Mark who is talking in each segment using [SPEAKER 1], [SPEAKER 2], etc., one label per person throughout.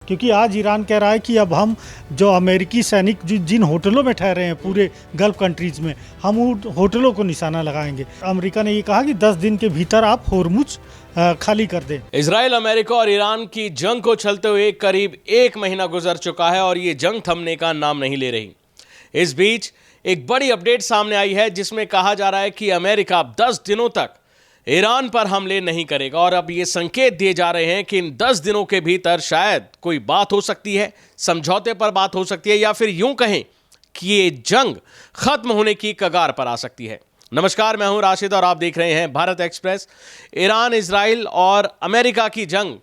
[SPEAKER 1] क्योंकि आज ईरान कह रहा है कि अब हम जो अमेरिकी सैनिक जिन होटलों में ठहरे हैं पूरे गल्फ कंट्रीज़ में, हम उन होटलों को निशाना लगाएंगे। अमेरिका ने ये कहा कि 10 दिन के भीतर आप होर्मुज खाली कर दें।
[SPEAKER 2] इजराइल, अमेरिका और ईरान की जंग को चलते हुए करीब 1 महीना गुजर चुका है और ये जंग थमने का नाम नहीं ले रही। इस बीच एक बड़ी अपडेट सामने आई है जिसमें कहा जा रहा है कि अमेरिका 10 दिनों तक ईरान पर हमले नहीं करेगा और अब ये संकेत दिए जा रहे हैं कि इन 10 दिनों के भीतर शायद कोई बात हो सकती है, समझौते पर बात हो सकती है, या फिर यूं कहें कि ये जंग खत्म होने की कगार पर आ सकती है। नमस्कार, मैं हूं राशिद और आप देख रहे हैं भारत एक्सप्रेस। ईरान, इजराइल और अमेरिका की जंग,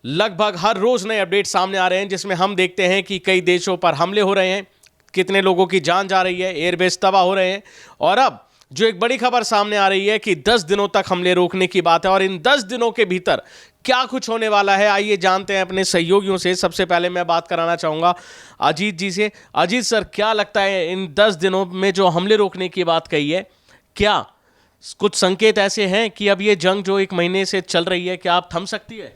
[SPEAKER 2] लगभग हर रोज नए अपडेट सामने आ रहे हैं जिसमें हम देखते हैं कि कई देशों पर हमले हो रहे हैं, कितने लोगों की जान जा रही है, एयरबेस तबाह हो रहे हैं। और अब जो एक बड़ी खबर सामने आ रही है कि 10 दिनों तक हमले रोकने की बात है और इन 10 दिनों के भीतर क्या कुछ होने वाला है, आइए जानते हैं अपने सहयोगियों से। सबसे पहले मैं बात कराना चाहूंगा अजीत जी से। अजीत सर, क्या लगता है इन 10 दिनों में जो हमले रोकने की बात कही है, क्या कुछ संकेत ऐसे हैं कि अब ये जंग जो 1 महीने से चल रही है, क्या आप थम सकती है?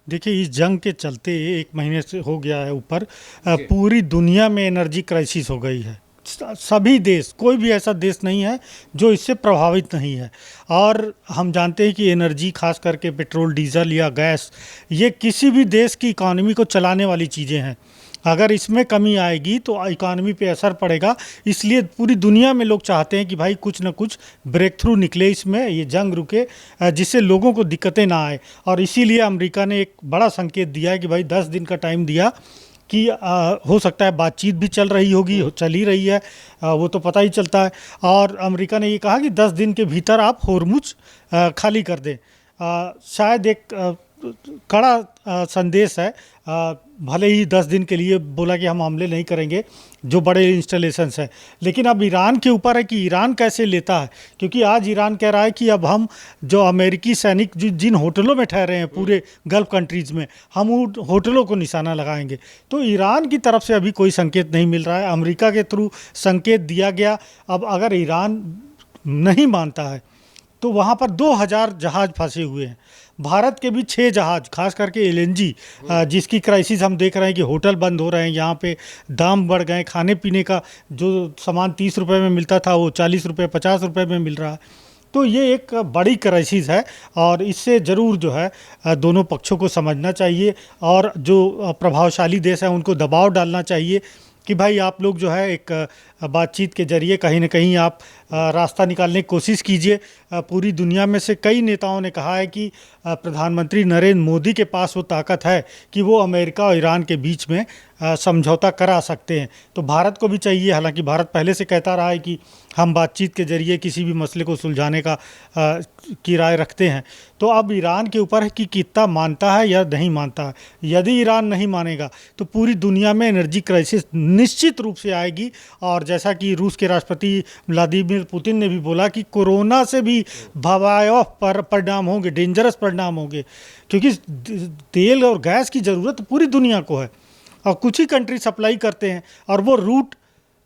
[SPEAKER 1] देखिए, इस जंग के चलते 1 महीने से हो गया है ऊपर, पूरी दुनिया में एनर्जी क्राइसिस हो गई है। सभी देश, कोई भी ऐसा देश नहीं है जो इससे प्रभावित नहीं है। और हम जानते हैं कि एनर्जी, खास करके पेट्रोल, डीजल या गैस, ये किसी भी देश की इकॉनमी को चलाने वाली चीज़ें हैं। अगर इसमें कमी आएगी तो इकॉनमी पे असर पड़ेगा। इसलिए पूरी दुनिया में लोग चाहते हैं कि भाई कुछ ना कुछ ब्रेक थ्रू निकले, इसमें ये जंग रुके, जिससे लोगों को दिक्कतें ना आए। और इसीलिए अमेरिका ने एक बड़ा संकेत दिया है कि भाई 10 दिन का टाइम दिया कि हो सकता है बातचीत भी चल रही होगी, चल ही रही है, वो तो पता ही चलता है। और अमेरिका ने ये कहा कि 10 दिन के भीतर आप होर्मुज खाली कर दें। शायद एक कड़ा संदेश है। भले ही 10 दिन के लिए बोला कि हम हमले नहीं करेंगे जो बड़े इंस्टॉलेशंस हैं, लेकिन अब ईरान के ऊपर है कि ईरान कैसे लेता है। क्योंकि आज ईरान कह रहा है कि अब हम जो अमेरिकी सैनिक जिन होटलों में ठहरे हैं पूरे गल्फ कंट्रीज़ में, हम उन होटलों को निशाना लगाएंगे। तो ईरान की तरफ से अभी कोई संकेत नहीं मिल रहा है, अमेरिका के थ्रू संकेत दिया गया। अब अगर ईरान नहीं मानता है तो वहाँ पर 2000 जहाज़ फंसे हुए हैं। भारत के भी 6 जहाज़, खास करके एलएनजी, जिसकी क्राइसिस हम देख रहे हैं कि होटल बंद हो रहे हैं, यहाँ पे दाम बढ़ गए, खाने पीने का जो सामान 30 रुपये में मिलता था वो 40 रुपये 50 रुपये में मिल रहा है। तो ये एक बड़ी क्राइसिस है और इससे ज़रूर जो है दोनों पक्षों को समझना चाहिए और जो प्रभावशाली देश हैं उनको दबाव डालना चाहिए कि भाई आप लोग जो है एक बातचीत के ज़रिए कहीं ना कहीं आप रास्ता निकालने की कोशिश कीजिए। पूरी दुनिया में से कई नेताओं ने कहा है कि प्रधानमंत्री नरेंद्र मोदी के पास वो ताकत है कि वो अमेरिका और ईरान के बीच में समझौता करा सकते हैं। तो भारत को भी चाहिए, हालांकि भारत पहले से कहता रहा है कि हम बातचीत के ज़रिए किसी भी मसले को सुलझाने की राय रखते हैं। तो अब ईरान के ऊपर है कि कितना मानता है या नहीं मानता है। यदि ईरान नहीं मानेगा तो पूरी दुनिया में एनर्जी क्राइसिस निश्चित रूप से आएगी। और जैसा कि रूस के राष्ट्रपति व्लादिमीर पुतिन ने भी बोला कि कोरोना से भी भयावह परिणाम होंगे, डेंजरस परिणाम होंगे, क्योंकि तेल और गैस की ज़रूरत पूरी दुनिया को है और कुछ ही कंट्री सप्लाई करते हैं। और वो रूट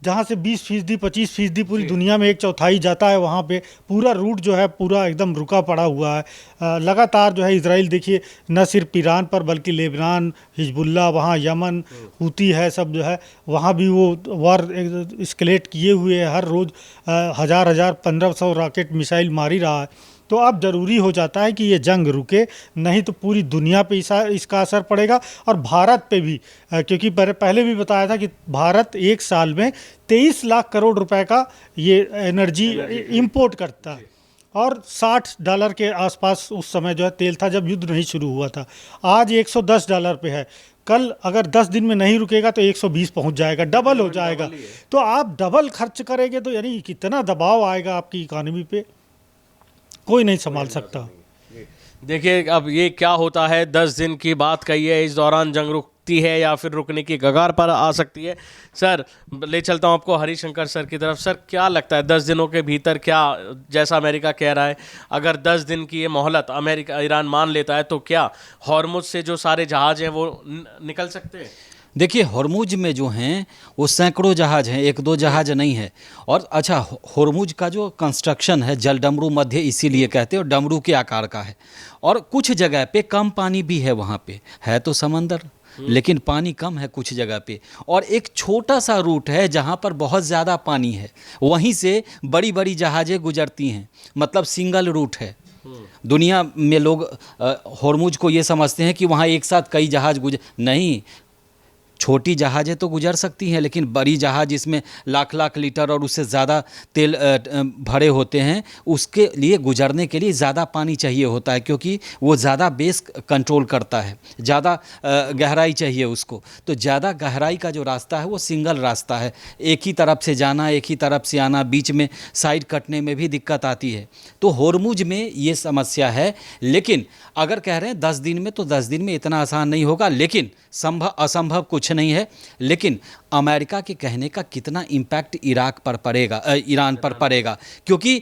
[SPEAKER 1] जहाँ से 20% 25% पूरी दुनिया में 1/4 जाता है, वहाँ पे पूरा रूट जो है पूरा एकदम रुका पड़ा हुआ है। लगातार जो है इजराइल देखिए न सिर्फ ईरान पर बल्कि लेबनान, हिजबुल्ला, वहाँ यमन, हूती है, सब जो है वहाँ भी वो वार एस्केलेट किए हुए है। हर रोज़ 1000 1500 रॉकेट मिसाइल मार ही रहा है। तो अब ज़रूरी हो जाता है कि ये जंग रुके, नहीं तो पूरी दुनिया पे इसका असर पड़ेगा और भारत पे भी। क्योंकि पहले भी बताया था कि भारत 1 साल में 23 लाख करोड़ रुपए का ये एनर्जी इंपोर्ट करता है और $60 के आसपास उस समय जो है तेल था जब युद्ध नहीं शुरू हुआ था। आज $110 पे है। कल अगर 10 दिन में नहीं रुकेगा तो 120 पहुंच जाएगा, डबल हो जाएगा। तो आप डबल खर्च करेंगे तो यानी कितना दबाव आएगा आपकी इकॉनमी पे, कोई नहीं संभाल सकता।
[SPEAKER 2] देखिए, अब ये क्या होता है, 10 दिन की बात कही है, इस दौरान जंग रुकती है या फिर रुकने की कगार पर आ सकती है। सर, ले चलता हूँ आपको हरिशंकर सर की तरफ। सर, क्या लगता है 10 दिनों के भीतर, क्या जैसा अमेरिका कह रहा है, अगर 10 दिन की ये मोहलत अमेरिका ईरान मान लेता है तो क्या हॉर्मुज से जो सारे जहाज हैं वो निकल सकते हैं?
[SPEAKER 3] देखिए, हॉर्मुज में जो हैं वो सैकड़ों जहाज हैं, 1-2 जहाज नहीं है। और अच्छा, हॉर्मुज का जो कंस्ट्रक्शन है जल डमरू मध्य इसीलिए कहते हैं, और डमरू के आकार का है। और कुछ जगह पे कम पानी भी है, वहाँ पे है तो समंदर, लेकिन पानी कम है कुछ जगह पे, और एक छोटा सा रूट है जहाँ पर बहुत ज़्यादा पानी है, वहीं से बड़ी बड़ी जहाज़ें गुजरती हैं, मतलब सिंगल रूट है। दुनिया में लोग होर्मुज को ये समझते हैं कि वहाँ एक साथ कई जहाज़ नहीं, छोटी जहाज़ें तो गुजर सकती हैं, लेकिन बड़ी जहाज़ जिसमें लाख लाख लीटर और उससे ज़्यादा तेल भरे होते हैं, उसके लिए गुजरने के लिए ज़्यादा पानी चाहिए होता है, क्योंकि वो ज़्यादा बेस कंट्रोल करता है, ज़्यादा गहराई चाहिए उसको। तो ज़्यादा गहराई का जो रास्ता है वो सिंगल रास्ता है, एक ही तरफ से जाना, एक ही तरफ से आना, बीच में साइड कटने में भी दिक्कत आती है। तो होर्मुज में ये समस्या है, लेकिन अगर कह रहे हैं 10 दिन में, तो 10 दिन में इतना आसान नहीं होगा, लेकिन असंभव कुछ नहीं है। लेकिन अमेरिका के कहने का कितना इम्पैक्ट ईरान पर पड़ेगा, क्योंकि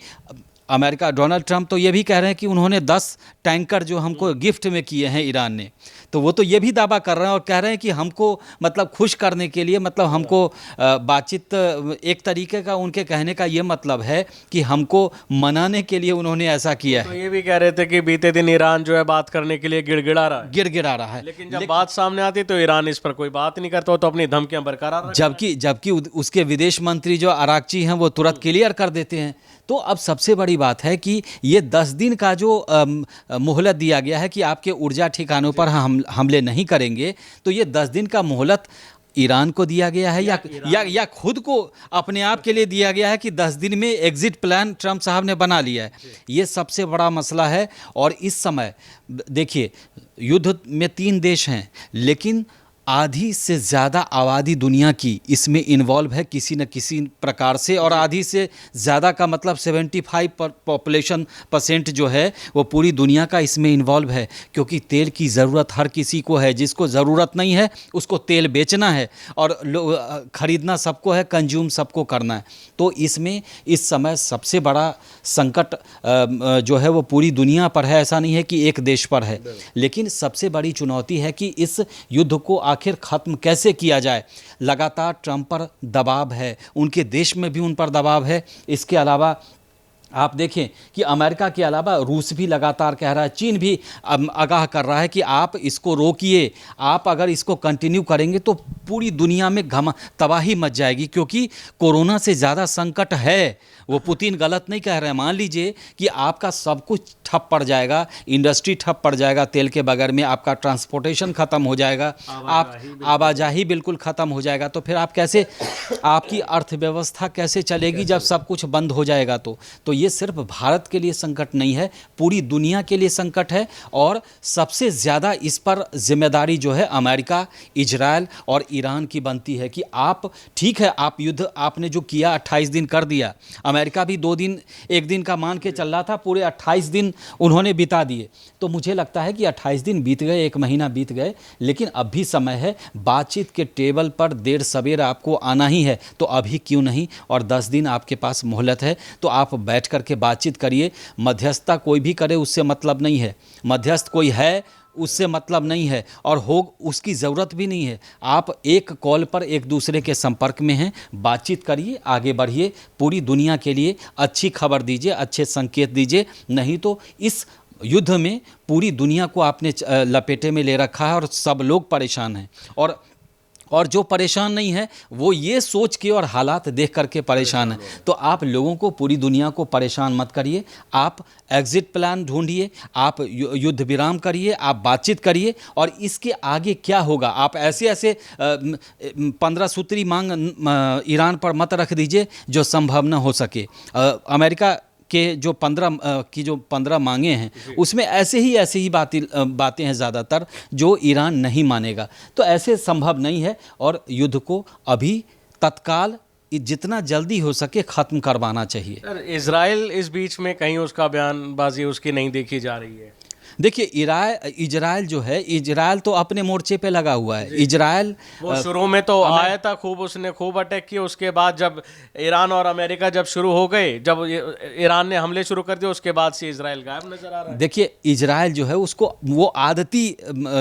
[SPEAKER 3] अमेरिका, डोनाल्ड ट्रंप तो ये भी कह रहे हैं कि उन्होंने 10 टैंकर जो हमको गिफ्ट में किए हैं ईरान ने, तो वो तो ये भी दावा कर रहे हैं और कह रहे हैं कि हमको मतलब खुश करने के लिए, मतलब हमको बातचीत, एक तरीके का उनके कहने का ये मतलब है कि हमको मनाने के लिए उन्होंने ऐसा किया
[SPEAKER 2] तो
[SPEAKER 3] है।
[SPEAKER 2] ये भी कह रहे थे कि बीते दिन ईरान जो है बात करने के लिए गिड़गिड़ा रहा है,
[SPEAKER 3] है,
[SPEAKER 2] लेकिन जब बात सामने आती तो ईरान इस पर कोई बात नहीं करता, तो अपनी धमकियां बरकरार रखता है।
[SPEAKER 3] जबकि उसके विदेश मंत्री जो अरागची हैं वो तुरंत क्लियर कर देते हैं। तो अब सबसे बड़ी बात है कि ये 10 दिन का जो मोहलत दिया गया है कि आपके ऊर्जा ठिकानों पर हम हमले नहीं करेंगे, तो ये 10 दिन का मोहलत ईरान को दिया गया है या खुद को अपने आप के लिए दिया गया है कि 10 दिन में एग्जिट प्लान ट्रंप साहब ने बना लिया है। ये सबसे बड़ा मसला है। और इस समय देखिए, युद्ध में 3 देश हैं, लेकिन आधी से ज़्यादा आबादी दुनिया की इसमें इन्वॉल्व है किसी न किसी प्रकार से, और आधी से ज़्यादा का मतलब 75 पॉपुलेशन % जो है वो पूरी दुनिया का इसमें इन्वॉल्व है, क्योंकि तेल की ज़रूरत हर किसी को है। जिसको ज़रूरत नहीं है उसको तेल बेचना है, और ख़रीदना सबको है, कंज्यूम सबको करना है। तो इसमें इस समय सबसे बड़ा संकट जो है वो पूरी दुनिया पर है, ऐसा नहीं है कि एक देश पर है। लेकिन सबसे बड़ी चुनौती है कि इस युद्ध को आखिर ख़त्म कैसे किया जाए। लगातार ट्रंप पर दबाव है, उनके देश में भी उन पर दबाव है। इसके अलावा आप देखें कि अमेरिका के अलावा रूस भी लगातार कह रहा है, चीन भी आगाह कर रहा है कि आप इसको रोकिए, आप अगर इसको कंटिन्यू करेंगे तो पूरी दुनिया में तबाही मच जाएगी, क्योंकि कोरोना से ज़्यादा संकट है। वो पुतिन गलत नहीं कह रहे हैं। मान लीजिए कि आपका सब कुछ ठप पड़ जाएगा, इंडस्ट्री ठप पड़ जाएगा, तेल के बगैर में आपका ट्रांसपोर्टेशन ख़त्म हो जाएगा, आप आवाजाही बिल्कुल ख़त्म हो जाएगा, तो फिर आप कैसे, आपकी अर्थव्यवस्था कैसे चलेगी जब सब कुछ बंद हो जाएगा। तो ये सिर्फ भारत के लिए संकट नहीं है, पूरी दुनिया के लिए संकट है। और सबसे ज़्यादा इस पर जिम्मेदारी जो है अमेरिका, इजराइल और ईरान की बनती है कि आप, ठीक है, आप युद्ध आपने जो किया 28 दिन कर दिया, अमेरिका भी 2 दिन 1 दिन का मान के चल रहा था, पूरे 28 दिन उन्होंने बिता दिए। तो मुझे लगता है कि 28 दिन बीत गए, 1 महीना बीत गए, लेकिन अब भी समय है। बातचीत के टेबल पर देर सवेर आपको आना ही है, तो अभी क्यों नहीं। और 10 दिन आपके पास मोहलत है, तो आप बैठ करके बातचीत करिए। मध्यस्थता कोई भी करे उससे मतलब नहीं है, मध्यस्थ कोई है उससे मतलब नहीं है, और उसकी ज़रूरत भी नहीं है। आप एक कॉल पर एक दूसरे के संपर्क में हैं, बातचीत करिए, आगे बढ़िए, पूरी दुनिया के लिए अच्छी खबर दीजिए, अच्छे संकेत दीजिए। नहीं तो इस युद्ध में पूरी दुनिया को आपने लपेटे में ले रखा है और सब लोग परेशान हैं। और जो परेशान नहीं है वो ये सोच के और हालात देख करके परेशान है। तो आप लोगों को, पूरी दुनिया को परेशान मत करिए, आप एग्जिट प्लान ढूंढिए, आप युद्ध विराम करिए, आप बातचीत करिए, और इसके आगे क्या होगा। आप ऐसे 15 सूत्री मांग ईरान पर मत रख दीजिए जो संभव न हो सके। अमेरिका के जो 15 मांगे हैं उसमें ऐसे ही बातें हैं ज़्यादातर जो ईरान नहीं मानेगा। तो ऐसे संभव नहीं है, और युद्ध को अभी तत्काल जितना जल्दी हो सके ख़त्म करवाना चाहिए।
[SPEAKER 2] सर, इजराइल इस बीच में कहीं उसका बयानबाजी उसकी नहीं देखी जा रही है।
[SPEAKER 3] देखिए, इजराइल जो है, इजराइल तो अपने मोर्चे पे लगा हुआ है। इजराइल
[SPEAKER 2] वो शुरू में तो आया था, उसने खूब अटैक किया। उसके बाद जब ईरान और अमेरिका जब शुरू हो गए, जब ईरान ने हमले शुरू कर दिए, उसके बाद से इजराइल गायब नजर आ रहा है।
[SPEAKER 3] देखिए, इजराइल जो है उसको वो आदती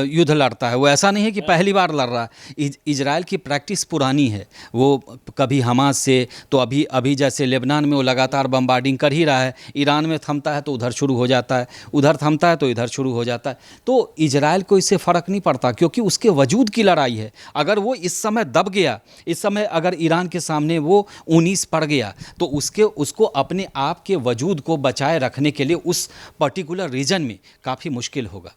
[SPEAKER 3] युद्ध लड़ता है, वो ऐसा नहीं है कि पहली बार लड़ रहा है। इजराइल की प्रैक्टिस पुरानी है। वो कभी हमास से, तो अभी जैसे लेबनान में वो लगातार बम्बार्डिंग कर ही रहा है। ईरान में थमता है तो उधर शुरू हो जाता है, उधर थमता है तो इधर इधर शुरू हो जाता है। तो इजराइल को इससे फ़र्क नहीं पड़ता, क्योंकि उसके वजूद की लड़ाई है। अगर वो इस समय दब गया, इस समय अगर ईरान के सामने वो 19 पड़ गया, तो उसको अपने आप के वजूद को बचाए रखने के लिए उस पर्टिकुलर रीजन में काफ़ी मुश्किल होगा।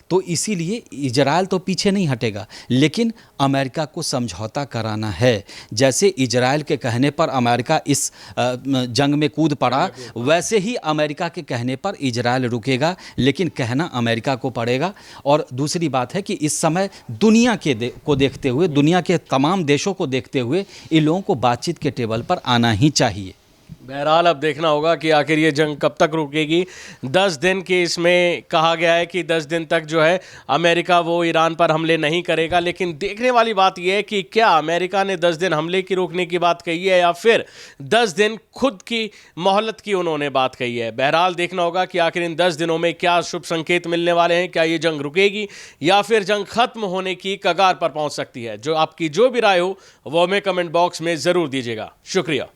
[SPEAKER 3] तो इसीलिए इजराइल तो पीछे नहीं हटेगा, लेकिन अमेरिका को समझौता कराना है। जैसे इजराइल के कहने पर अमेरिका इस जंग में कूद पड़ा, वैसे ही अमेरिका के कहने पर इजराइल रुकेगा, लेकिन कहना अमेरिका को पड़ेगा। और दूसरी बात है कि इस समय दुनिया को देखते हुए, दुनिया के तमाम देशों को देखते हुए इन लोगों को बातचीत के टेबल पर आना ही चाहिए।
[SPEAKER 2] बहरहाल अब देखना होगा कि आखिर ये जंग कब तक रुकेगी। 10 दिन की इसमें कहा गया है कि 10 दिन तक जो है अमेरिका वो ईरान पर हमले नहीं करेगा, लेकिन देखने वाली बात यह है कि क्या अमेरिका ने 10 दिन हमले की रोकने की बात कही है या फिर 10 दिन खुद की मोहलत की उन्होंने बात कही है। बहरहाल देखना होगा कि आखिर इन 10 दिनों में क्या शुभ संकेत मिलने वाले हैं। क्या ये जंग रुकेगी या फिर जंग खत्म होने की कगार पर पहुंच सकती है। जो आपकी जो भी राय हो वो हमें कमेंट बॉक्स में ज़रूर दीजिएगा। शुक्रिया।